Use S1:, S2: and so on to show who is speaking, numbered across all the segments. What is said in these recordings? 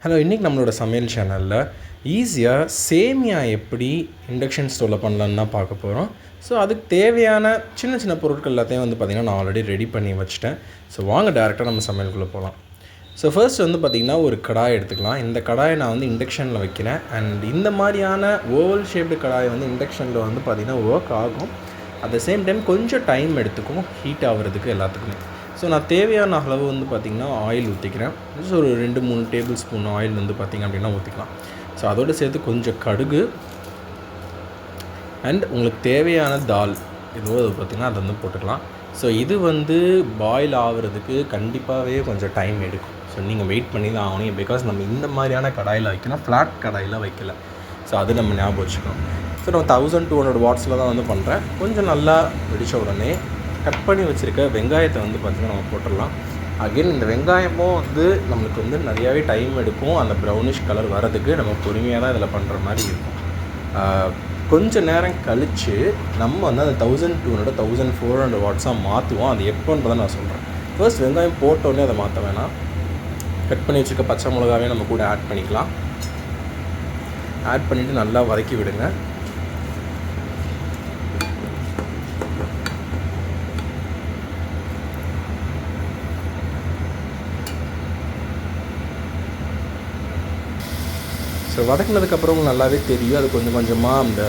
S1: Hello, இன்றைக்கி நம்மளோட சமையல் சேனலில் ஈஸியாக சேமியா எப்படி இண்டக்ஷன் ஸ்டவ்வில் பண்ணலான்னு தான் பார்க்க போகிறோம். ஸோ அதுக்கு தேவையான சின்ன சின்ன பொருட்கள் எல்லாத்தையும் பார்த்திங்கன்னா நான் ஆல்ரெடி ரெடி பண்ணி வச்சுட்டேன். ஸோ வாங்க டேரெக்டாக நம்ம சமையலுக்குள்ளே போகலாம். ஸோ ஃபர்ஸ்ட் பார்த்திங்கன்னா ஒரு கடாய் எடுத்துக்கலாம். இந்த கடாயை நான் இண்டக்ஷனில் வைக்கிறேன். அண்ட் இந்த மாதிரியான ஓவல் ஷேப்டு கடாய் இண்டக்ஷனில் பார்த்திங்கன்னா ஒர்க் ஆகும். அட் த சேம் டைம் கொஞ்சம் டைம் எடுத்துக்கும் ஹீட் ஆகிறதுக்கு எல்லாத்துக்குமே. ஸோ நான் தேவையான அளவு பார்த்திங்கன்னா ஆயில் ஊற்றிக்கிறேன். ஸோ ஒரு 2-3 டேபிள் ஸ்பூன் ஆயில் பார்த்திங்க அப்படின்னா ஊற்றிக்கலாம். ஸோ அதோடு சேர்த்து கொஞ்சம் கடுகு அண்ட் உங்களுக்கு தேவையான தால் ஏதோ அது பார்த்திங்கன்னா அதை போட்டுக்கலாம். ஸோ இது பாயில் ஆகிறதுக்கு கண்டிப்பாகவே கொஞ்சம் டைம் எடுக்கும். ஸோ நீங்கள் வெயிட் பண்ணி தான் ஆகணும். பிகாஸ் நம்ம இந்த மாதிரியான கடாயில் வைக்கணும், ஃப்ளாட் கடாயில் வைக்கல. ஸோ அது நம்ம ஞாபகம் வச்சுக்கணும். ஸோ நான் 1200 வாட்ஸில் தான் பண்ணுறேன். கொஞ்சம் நல்லா வெடித்த உடனே கட் பண்ணி வச்சுருக்க வெங்காயத்தை பார்த்திங்கன்னா நம்ம போட்டுடலாம். அகெயின் இந்த வெங்காயமும் நம்மளுக்கு நிறையாவே டைம் எடுக்கும். அந்த ப்ரௌனிஷ் கலர் வரதுக்கு நம்ம பொறுமையாக தான் இதில் பண்ணுற மாதிரி இருக்கும். கொஞ்சம் நேரம் கழித்து நம்ம அந்த 1200 1400 வாட்ஸாக மாற்றுவோம். அது எப்போன்றதை நான் சொல்கிறேன். ஃபர்ஸ்ட் வெங்காயம் போட்டோடனே அதை மாற்ற வேணாம். கட் பண்ணி வச்சுருக்க பச்சை மிளகாவே நம்ம கூட ஆட் பண்ணிக்கலாம். ஆட் பண்ணிவிட்டு நல்லா வதக்கி விடுங்க. ஸோ வதக்கினதுக்கப்புறம் நல்லாவே தெரியும். அது கொஞ்சம் கொஞ்சமாக அந்த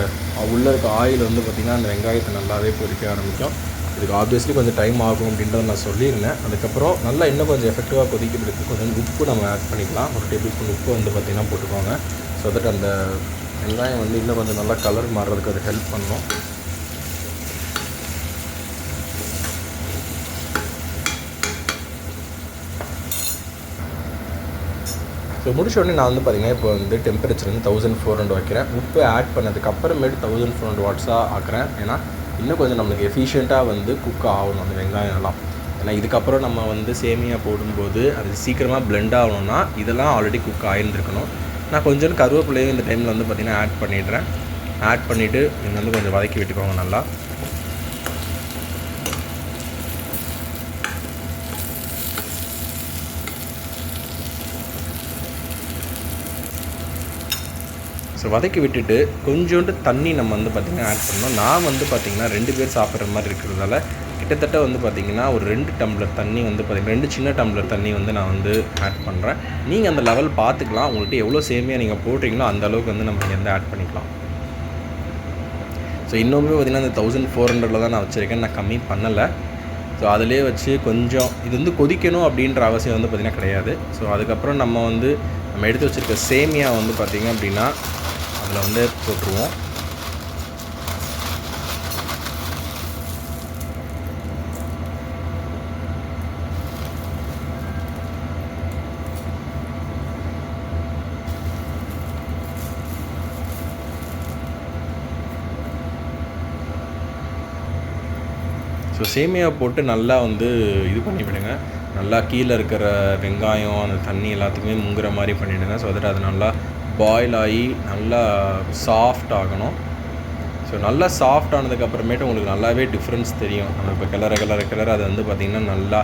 S1: உள்ளே இருக்க ஆயில் பார்த்திங்கன்னா அந்த வெங்காயத்தை நல்லாவே பொரிக்க ஆரம்பிக்கும். இதுக்கு ஆப்வியஸ்லி கொஞ்சம் டைம் ஆகும் அப்படின்றத நான் சொல்லியிருந்தேன். அதுக்கப்புறம் நல்லா இன்னும் கொஞ்சம் எஃபெக்டிவாக கொதிக்கிறதுக்கு கொஞ்சம் உப்பு நம்ம ஆட் பண்ணிக்கலாம். ஒரு டேபிள் ஸ்பூன் உப்பு பார்த்திங்கன்னா போட்டுக்கோங்க. ஸோ தட் அந்த வெங்காயம் இன்னும் கொஞ்சம் நல்லா கலர் மாறுறதுக்கு அது ஹெல்ப் பண்ணும். ஸோ முடிச்ச உடனே நான் பார்த்திங்கன்னா இப்போ டெம்பரேச்சர் 1400 வைக்கிறேன். உப்பு ஆட் பண்ணதுக்கு அப்புறமேட்டு 1400 வாட்ஸாக ஆக்குறேன். ஏன்னா இன்னும் கொஞ்சம் நம்மளுக்கு எஃபிஷியண்ட்டாக குக் ஆகணும் அந்த வெங்காயம்லாம். ஏன்னா இதுக்கப்புறம் நம்ம சேமியா போடும்போது அது சீக்கிரமாக பிளெண்ட் ஆகணும்னா இதெல்லாம் ஆல்ரெடி குக் ஆகியிருந்துருக்கணும். நான் கொஞ்சம் கருவேப்பிலையும் இந்த டைமில் பார்த்திங்கன்னா ஆட் பண்ணிடுறேன். ஆட் பண்ணிவிட்டு நீங்கள் கொஞ்சம் வதக்கி விட்டுக்கோங்க நல்லா. ஸோ வதக்கி விட்டுட்டு கொஞ்சோண்டு தண்ணி நம்ம பார்த்திங்கன்னா ஆட் பண்ணணும். நான் பார்த்திங்கன்னா 2 பேர் சாப்பிட்ற மாதிரி இருக்கிறதால கிட்டத்தட்ட பார்த்திங்கன்னா ஒரு 2 டம்ளர் தண்ணி பார்த்திங்கன்னா 2 சின்ன டம்ளர் தண்ணி நான் ஆட் பண்ணுறேன். நீங்கள் அந்த லெவல் பார்த்துக்கலாம். உங்கள்கிட்ட எவ்வளோ சேமியா நீங்கள் போடுறீங்களோ அந்த அளவுக்கு நம்ம ஆட் பண்ணிக்கலாம். ஸோ இன்னுமே பார்த்திங்கன்னா அந்த 1400 தான் நான் வச்சுருக்கேன். நான் கம்மி பண்ணலை. ஸோ அதிலே வச்சு கொஞ்சம் இது கொதிக்கணும் அப்படின்ற அவசியம் பார்த்திங்கன்னா கிடையாது. ஸோ அதுக்கப்புறம் நம்ம எடுத்து வச்சுருக்க சேமியா பார்த்திங்க அப்படின்னா அதில் போட்டுருவோம். ஸோ சேமியா போட்டு நல்லா இது பண்ணி விடுங்க. நல்லா கீழே இருக்கிற வெங்காயம் அந்த தண்ணி எல்லாத்துக்குமே முங்குற மாதிரி பண்ணிவிடுங்க. ஸோ தட் அது நல்லா பாயில் ஆகி நல்லா சாஃப்ட் ஆகணும். ஸோ நல்லா சாஃப்ட் ஆனதுக்கப்புறமேட்டு உங்களுக்கு நல்லாவே டிஃப்ரென்ஸ் தெரியும். நம்ம இப்போ கிளற அது பார்த்திங்கன்னா நல்லா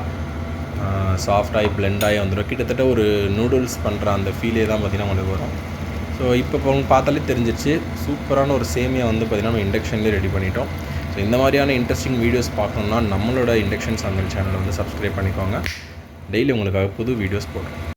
S1: சாஃப்டாகி பிளெண்ட் ஆகி வந்துடும். கிட்டத்தட்ட ஒரு நூடுல்ஸ் பண்ணுற அந்த ஃபீலே தான் பார்த்திங்கன்னா உங்களுக்கு வரும். ஸோ இப்போ உங்களுக்கு பார்த்தாலே தெரிஞ்சிச்சு சூப்பரான ஒரு சேமியா பார்த்திங்கன்னா நம்ம இண்டக்ஷன்லேயே ரெடி பண்ணிட்டோம். ஸோ இந்த மாதிரியான இன்ட்ரெஸ்டிங் வீடியோஸ் பார்க்கணுன்னா நம்மளோட இண்டக்ஷன் சமையல் சேனலை சப்ஸ்கிரைப் பண்ணிக்கோங்க. டெய்லி உங்களுக்காக புது வீடியோஸ் போடுறோம்.